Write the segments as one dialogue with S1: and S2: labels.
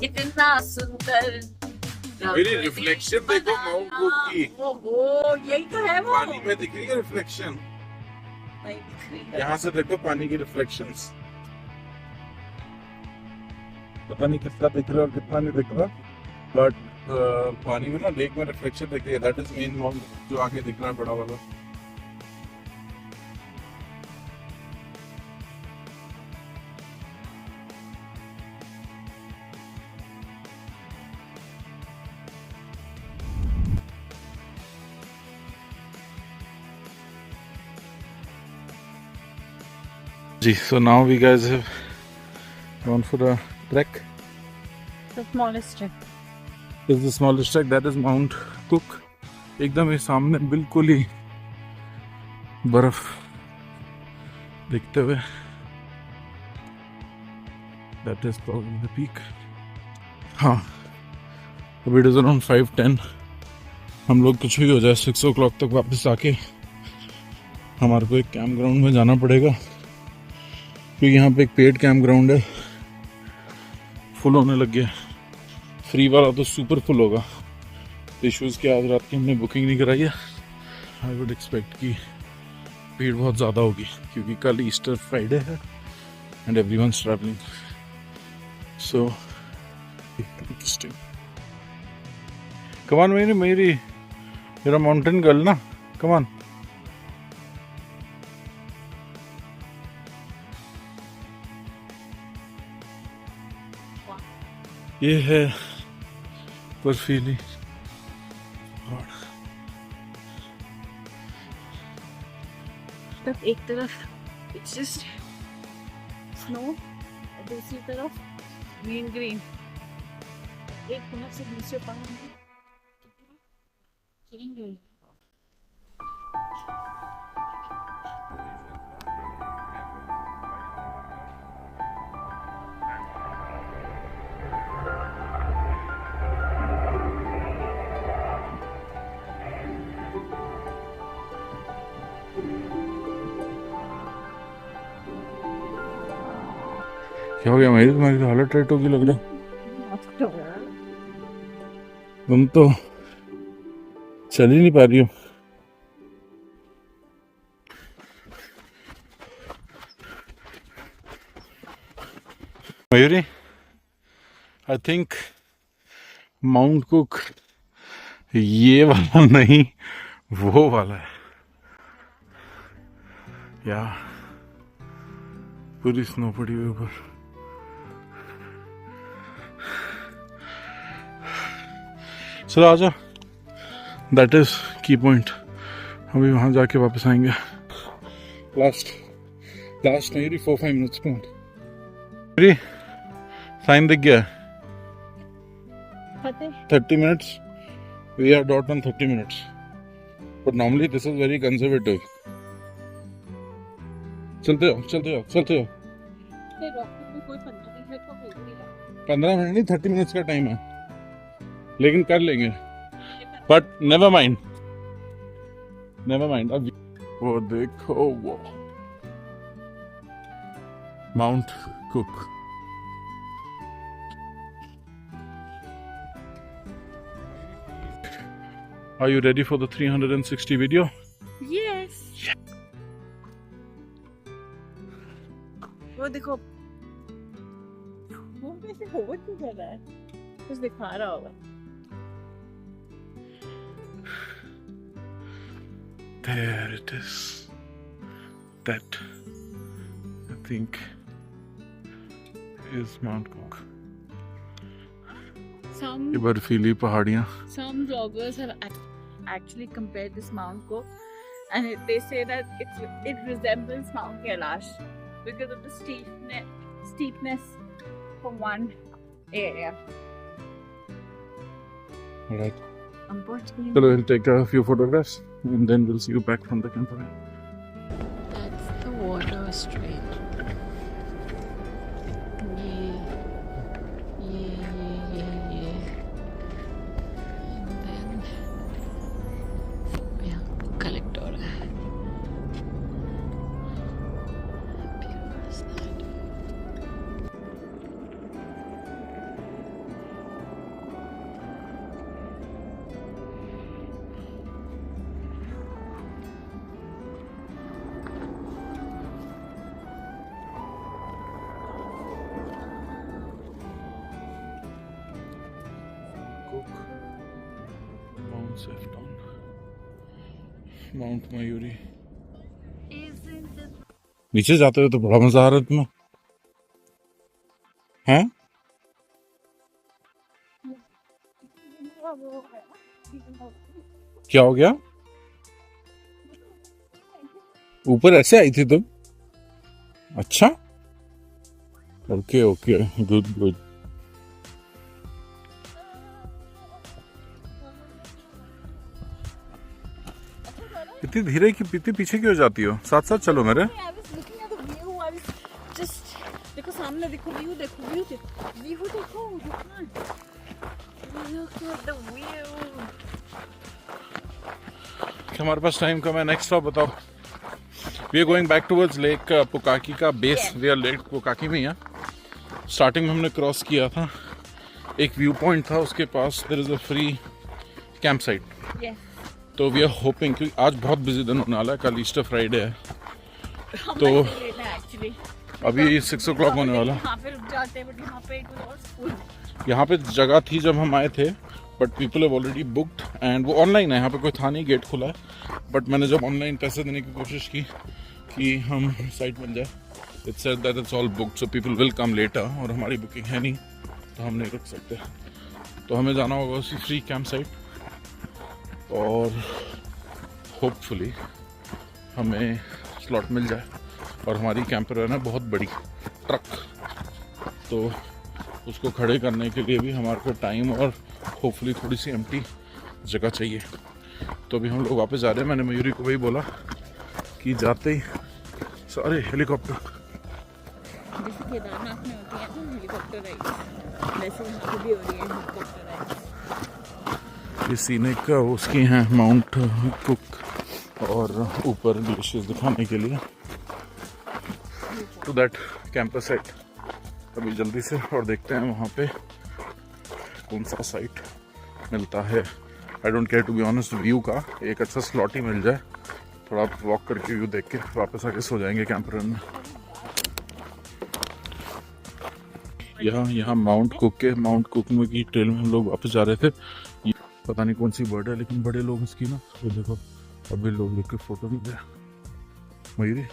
S1: कितना सुंदर।
S2: मेरी रिफ्लेक्शन देखो माउंट कुक की।
S1: ओहो, यही तो है वो।
S2: पानी में दिख रही है रिफ्लेक्शन।
S1: नहीं दिख रही है।
S2: यहाँ से देखो पानी की रिफ्लेक्शंस। पता नहीं कितना दिख रहा है और कितना नहीं दिख रहा, बट पानी में ना लेक में रिफ्लेक्शन दिख रही है। दैट इज मेन माउंट जो आगे दिख रहा है बड़ा वाला। जी, so now we guys have gone for a trek.
S1: The smallest trek.
S2: This is the smallest trek. That is Mount Cook. एकदम ही सामने बिल्कुल ही बर्फ दिखते हुए। That is probably the peak. हाँ, अभी इट इज अराउंड 5:10। हम लोग कुछ भी हो जाए 6 o'clock तक वापस आके हमारे को एक कैंप ग्राउंड में जाना पड़ेगा, क्योंकि यहाँ पे एक पेड कैंप ग्राउंड है, फुल होने लग गया। फ्री वाला तो सुपर फुल होगा। इश्यूज़ के आज रात की हमने बुकिंग नहीं कराई है। आई वुड एक्सपेक्ट कि भीड़ बहुत ज़्यादा होगी, क्योंकि कल ईस्टर फ्राइडे है and everyone's travelling, so interesting. Come on मेरा माउंटेन गर्ल ना, कम ऑन। ये है बर्फीली पहाड़।
S1: तब एक तरफ इट्स जस्ट स्नो और दूसरी तरफ ग्रीन ग्रीन। एक तरफ से दूसरे पहाड़ में ग्रीन ग्रीन।
S2: क्या हो गया मेरी, तुम्हारी तो हालत टाइट होगी लग रहा। तुम तो चल ही नहीं पा रही हो। Mayuri, I think mount cook ये वाला नहीं, वो वाला है। या पूरी स्नो पड़ी हुई ऊपर। चलो आजा, दैट इज की पॉइंट। अभी वहां जाके वापस आएंगे। लास्ट मेरी 4-5 मिनट्स पॉइंट। मेरी साइन दिख गया 30 minutes. We are dot on 30 minutes. But normally this is very conservative. चलते हो 15 मिनट नहीं, 30 मिनट्स का टाइम है, लेकिन कर लेंगे। But never mind. अब वो देखो, वो mount cook. Are you ready for the 360 video?
S1: Yes. वो देखो, वो कैसे होवर क्यों कर रहा है? कुछ दिखा रहा होगा।
S2: There it is. That I think is Mount Cook. ये बर्फीली पहाड़ियाँ।
S1: Some vloggers have actually compared this Mount Cook, and they say that it resembles Mount Kailash because of the steepness from one area.
S2: Alright.
S1: Unfortunately,
S2: So we'll take a few photographs and then we'll see you back from the campfire.
S1: that's the water stream.
S2: Cook, Mount Sefton, Mount Mayuri. नीचे जाते हो तो बड़ा मजा आ रहा है तुम्हें, हैं? क्या हो गया? ऊपर ऐसे आई थी तुम? अच्छा, ओके ओके, गुड गुड। इतनी धीरे की इतनी पीछे क्यों जाती हो? साथ साथ चलो मेरे।
S1: देखो सामने, देखो व्यू, देखो व्यू, व्यू देखो,
S2: हमारे पास टाइम कम है, नेक्स्ट स्टॉप बताओ। We are going back towards Lake Pukaki का base. We are Lake Pukaki में। यहाँ स्टार्टिंग में हमने क्रॉस किया था, एक व्यू पॉइंट था, उसके पास there is a free camp site. तो वी आर होपिंग, क्योंकि आज बहुत बिजी दिन होने वाला है, कल ईस्टर फ्राइडे है, तो अभी 6 o'clock होने वाला। यहाँ पे जगह थी जब हम आए थे, but people have already booked and वो ऑनलाइन है, यहाँ पे कोई था नहीं, गेट खुला है। बट मैंने जब ऑनलाइन पैसे देने की कोशिश की कि हम साइट मिल जाए, it said that it's all booked, so people will come later, और हमारी बुकिंग है नहीं तो हम नहीं रुक सकते। तो हमें जाना होगा उसी फ्री कैंप साइट, और होपफुली हमें स्लॉट मिल जाए। और हमारी कैंपर है ना बहुत बड़ी ट्रक, तो उसको खड़े करने के लिए भी हमारे को टाइम और होपफुली थोड़ी सी एम्प्टी जगह चाहिए। तो अभी हम लोग वापस जा रहे हैं। मैंने मयूरी को वही बोला कि जाते ही सारे हेलीकॉप्टर,
S1: जैसे केदारनाथ में होती है ना हेलीकॉप्टर राइड, वैसे यहाँ भी हो रही है हेलीकॉप्टर राइड।
S2: ये सीनिक का उसकी हैं माउंट कुक, और ऊपर ग्लेशियर्स दिखाने के लिए टू दैट कैंपस साइट अभी जल्दी से, और देखते हैं वहाँ पे कौन सा साइट मिलता है। I don't care to be honest, view का एक अच्छा स्लॉट ही मिल जाए, थोड़ा वॉक करके व्यू देख के वापस आके सो जाएंगे कैंपर में। यहाँ माउंट कुक में की ट्रेल में हम लोग वापस जा रहे थे। पता नहीं कौन सी बर्ड है, लेकिन बड़े लोग इसकी ना, तो देखो अभी लोग देख के फोटो नहीं दे। मयूरी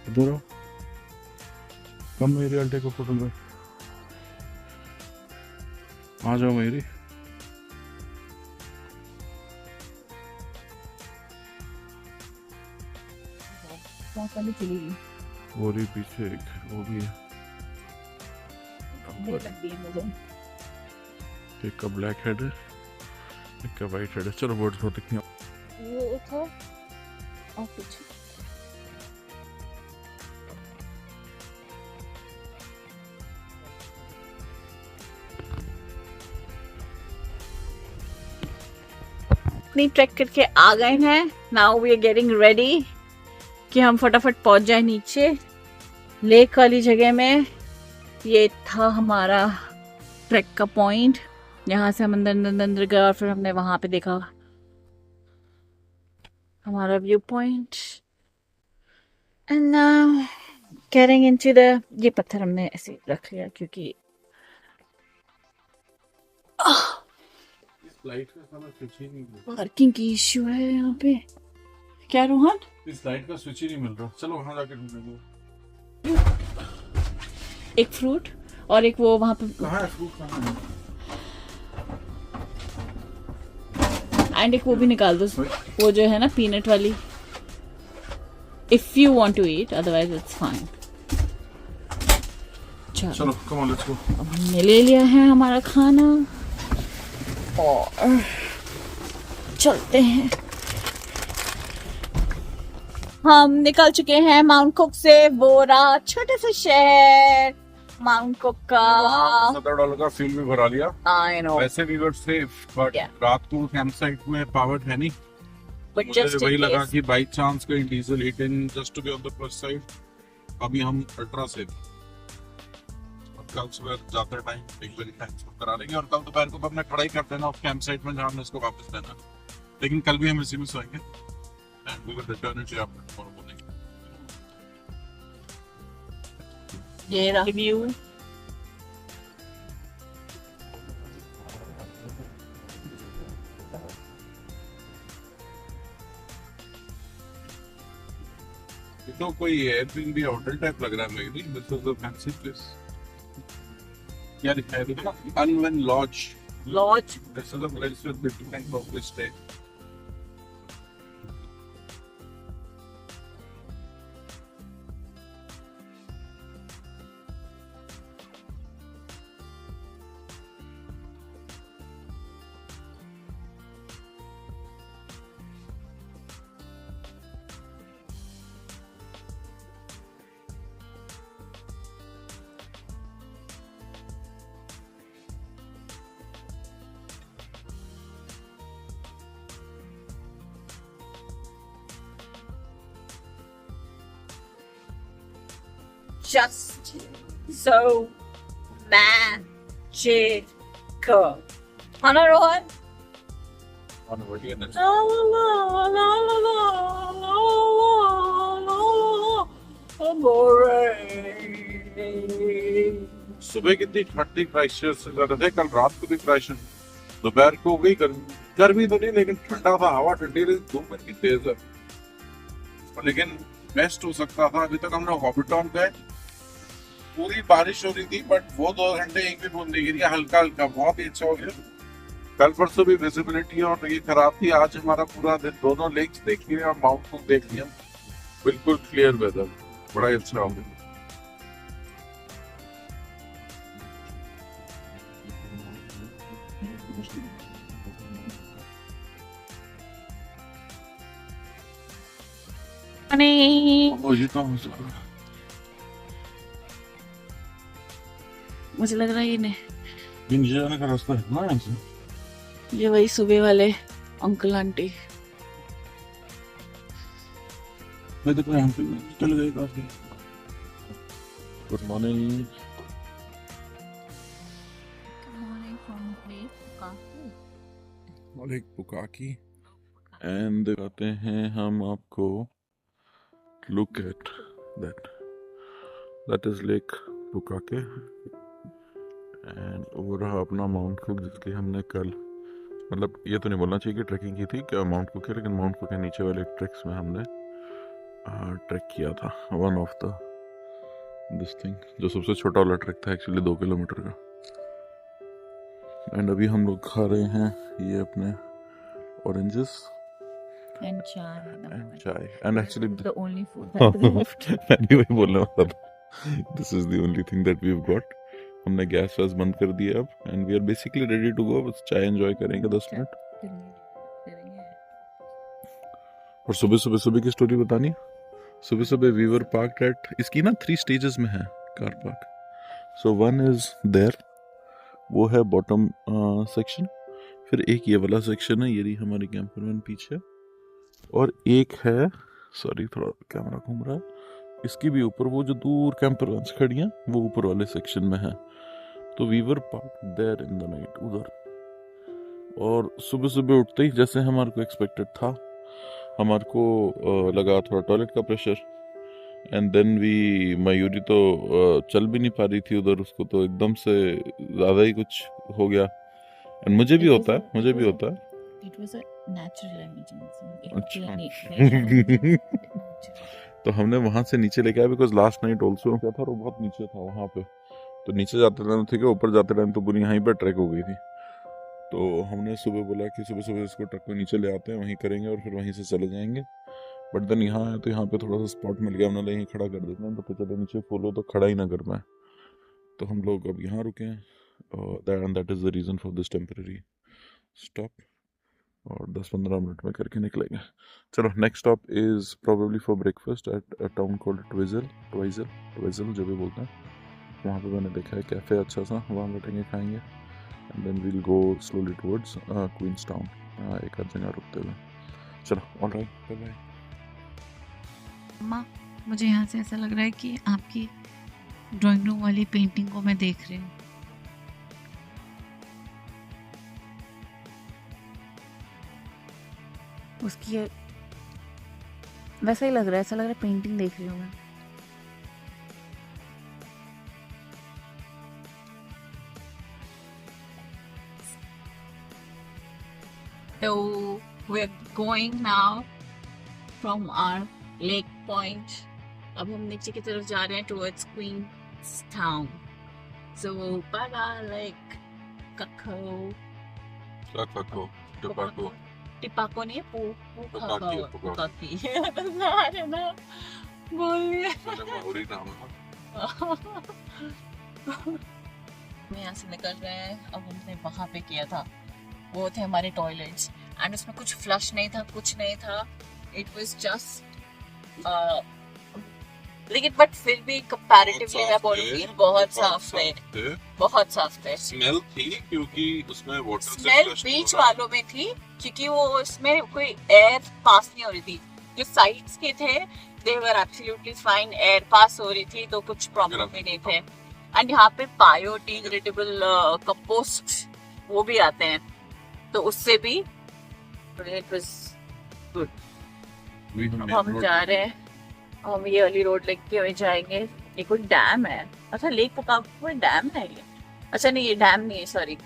S2: इधर कम, मेरी अल्टे को फोटो दो, आ जाओ मेरी।
S1: चली गई
S2: वो रही पीछे एक, वो भी है, एक का ब्लैक हेड है, एक का वाइट हेड है। चलो बर्ड्स बहुत दिखती हैं।
S1: वो था और पीछे अपनी ट्रैक करके आ गए हैं। Now we are getting ready कि हम फटाफट पहुंच जाए नीचे लेक वाली जगह में। ये था हमारा ट्रैक का पॉइंट, यहाँ से हम अंदर गए और फिर हमने वहां पे देखा हमारा view point. And now getting into the, ये पत्थर हमने ऐसे रख लिया क्योंकि पार्किंग की इश्यू है यहाँ पे। क्या रोहन?
S2: इस लाइट का स्विच ही नहीं मिल रहा। चलो वहां जाके ढूंढेंगे।
S1: एक फ्रूट और एक वो वहां पे।
S2: कहाँ है फ्रूट? कहाँ है?
S1: एंड एक वो भी निकाल दो, वो जो है ना पीनट वाली, if you want to eat, otherwise it's fine.
S2: चलो कम ऑन लेट्स गो।
S1: अब हमने ले लिया है हमारा खाना और चलते हैं। हम निकल चुके हैं माउंट कुक से। वो रहा छोटे से शहर माउंट कुक का।
S2: $70 का फ्यूल भी भरा लिया।
S1: I know.
S2: वैसे वी वर सेफ, बट रात को कैंप साइट में पावर है नहीं,
S1: But
S2: मुझे
S1: just
S2: वही
S1: in
S2: लगा
S1: case.
S2: कि बाई चांस कहीं diesel heat in, just to be on the plus side. अभी हम अल्ट्रा सेफ, कल सुबह जाते टाइम एक बार टाइम करा लेंगे, और कल दोपहर को अपने पढ़ाई कर देना उस कैंप साइट में जहाँ हमने इसको वापस लेना। लेकिन कल भी हम इसी में सोएंगे and we will return it after tomorrow morning.
S1: ये रहा व्यू।
S2: तो कोई एयरबीएनबी होटल टाइप लग रहा है मेरे लिए। This is a fancy place. क्या लिखा है देखो, अनवन lodge.
S1: Lodge.
S2: This is a place with different public stay.
S1: Just so magical. Hana Rohan?
S2: On what you
S1: La la la la la la la la la amore.
S2: सुबह कितनी ठंडी Christchurch से ज्यादा थे, कल रात को भी क्राइस्टचर्च, दोपहर को हो गई गर्मी तो नहीं लेकिन ठंडा था, हवा ठंडी रही, धूप इतनी तेज है। लेकिन बेस्ट हो सकता था। अभी तक हमने हॉबिटॉन गए, पूरी बारिश हो रही थी बट वो 2 घंटे एक भी बूंद नहीं गिरी, हल्का हल्का, बहुत ही अच्छा हो गया। कल परसों भी विजिबिलिटी और ये खराब थी, आज हमारा पूरा दिन दोनों लेक्स देख लिए और माउंट कुक देख लिया, बिल्कुल क्लियर वेदर, बड़ा ही अच्छा हो गया।
S1: मुझे लग रहा है ये नहीं,
S2: नीचे जाने का रास्ता है ना, ऐसे
S1: ये वही सुबह वाले अंकल आंटी।
S2: मैं तो यहाँ पे चल गए काफी। Good morning. Lake Pukaki and दिखाते हैं हम आपको, look at that is Lake Pukaki and वो रहा अपना माउंट कुक, जिसकी हमने कल, मतलब ये तो नहीं बोलना चाहिए कि ट्रैकिंग की थी, क्या माउंट कुक है, लेकिन माउंट कुक के नीचे वाले ट्रैक्स में हमने ट्रैक किया था। One of the this thing, जो सबसे छोटा वाला ट्रैक था एक्चुअली 2 किलोमीटर का। एंड अभी हम लोग खा रहे हैं ये अपने oranges
S1: and chai
S2: and actually
S1: the only food that we left.
S2: मैं भी वही बोलने वाला था, this is the only thing that we've got। हमने गैस वैस बंद कर दिया अब and we are basically ready to go, बस चाय एंजॉय करेंगे 10 मिनट। और सुबह की स्टोरी बतानी है। सुबह वी वर पार्क्ड एट, इसकी ना 3 स्टेजेस में है car park. So 1 is there, वो है बॉटम सेक्शन, फिर एक ये वाला सेक्शन है, ये रही हमारी कैंपर वैन पीछे, और एक है, सॉरी थोड़ा कैमरा घूम रहा है, इसकी भी ऊपर वो जो दूर कैंपर वैन्स खड़ी हैं वो ऊपर वाले सेक्शन में है। तो we were parked there in the night उधर। और सुबह उठते ही जैसे हमारे को एक्सपेक्टेड था, हमारे को लगा थोड़ा टॉयलेट का pressure, and then we, Mayuri तो चल भी नहीं पा रही थी उधर, उसको तो एकदम से ज़्यादा ही कुछ हो गया। एंड मुझे भी होता है
S1: It was a natural emergency.
S2: अच्छा। तो हमने वहां से नीचे लेके आया, बिकॉज लास्ट नाइट ऑल्सो क्या था, वो बहुत नीचे था वहां पे, तो नीचे जाते टाइम ठीक है, ऊपर जाते टाइम तो पूरी यहीं पर ट्रैक हो गई थी। तो हमने सुबह बोला कि सुबह इसको ट्रक को नीचे ले आते हैं, वहीं करेंगे और फिर वहीं से चले जाएंगे। बट देन यहाँ आए तो यहाँ पे थोड़ा सा स्पॉट मिल गया, हमने यहीं खड़ा कर देते हैं, तो चले नीचे फॉलो तो खड़ा ही ना कर पाए, तो हम लोग अब यहाँ रुके हैं। That is the reason for this temporary stop, और 10-15 मिनट में करके निकलेंगे। चलो, next stop is probably for breakfast at a town called Twizel जो भी बोलते हैं, वहाँ पे मैंने देखा है कैफ़े अच्छा सा, वहाँ बैठेंगे खाएंगे, and then we'll go slowly towards Queenstown, एक आध जगह रुकते हुए। चलो, ऑलराइट, बाय बाय।
S1: अम्मा, मुझे यहाँ से ऐसा लग रहा है कि आपकी ड्राइंग रूम वाली पेंटिंग को मैं देख रही हूँ। उसकी वैसा ही लग रहा है, ऐसा लग रहा है पेंटिंग देख रही हूँ मैं। So we're going now from our lake point. अब हम नीचे की तरफ जा रहे हैं towards Queenstown. So bye bye lake Kakao.
S2: Kakao, Tobacco.
S1: टिपाको नहीं है,
S2: Pukaki,
S1: पुकाकी। अरे ना बोलिए। हम यहाँ से निकल रहे हैं। अब हमने वहाँ पे किया था, वो थे हमारे टॉयलेट्स, एंड उसमें कुछ फ्लश नहीं था, कुछ नहीं था। इट वाज जस्ट लेकिन बट फिर भी कंपैरेटिवली मैं बोलूँगी बहुत साफ है, बहुत साफ है।
S2: स्मेल थी क्योंकि उसमें वाटर
S1: स्मेल बीच वालों में थी, क्योंकि वो उसमें कोई एयर पास नहीं हो रही थी। जो साइड्स के थे they were absolutely fine, air pass हो रही थी, तो कुछ प्रॉब्लम भी नहीं थे। एंड यहाँ पे बायोडिग्रेडेबल कंपोस्ट वो भी आते हैं, तो उससे भी इट वाज गुड। हम जा रहे हैं, हम ये वाली रोड लेके हुए जाएंगे। ये कोई डैम है, अच्छा लेक पुकाको डैम है ये। अच्छा नहीं, ये डैम नहीं है, सॉरी,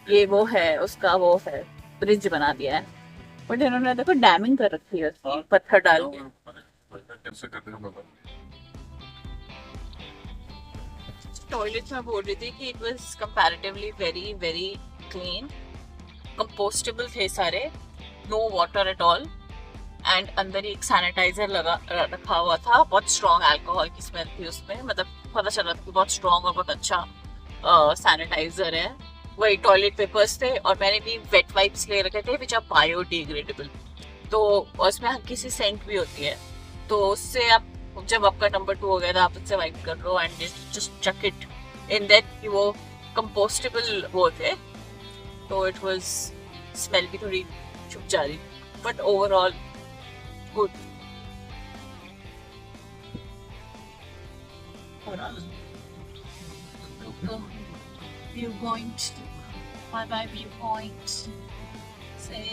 S1: ये वो है, उसका वो है, ब्रिज बना दिया है, बट इन्होंने देखो डैमिंग कर रखी है उसकी, पत्थर डाल के। टॉयलेट्स में बोल रही थी कि it was comparatively very very clean, compostable थे सारे, no water at all, and अंदर एक सैनिटाइजर लगा रखा हुआ था। बहुत स्ट्रॉन्ग अल्कोहल की स्मेल थी उसमें, मतलब पता चल रहा था कि बहुत स्ट्रॉन्ग और बहुत अच्छा सैनिटाइजर है। वही टॉयलेट पेपर्स थे, और मैंने भी वेट वाइप्स ले रखे थे विच आर बायोडिग्रेडेबल, तो उसमें हल्की सी सेंट भी होती है, तो उससे आप जब आपका नंबर 2 हो गया था आप उससे वाइप कर लो and just chuck it in that. वो कंपोस्टेबल वो थे, तो इट वाज स्मेल भी थोड़ी छुप जा रही, but overall good. Viewpoint. Bye bye viewpoint. Say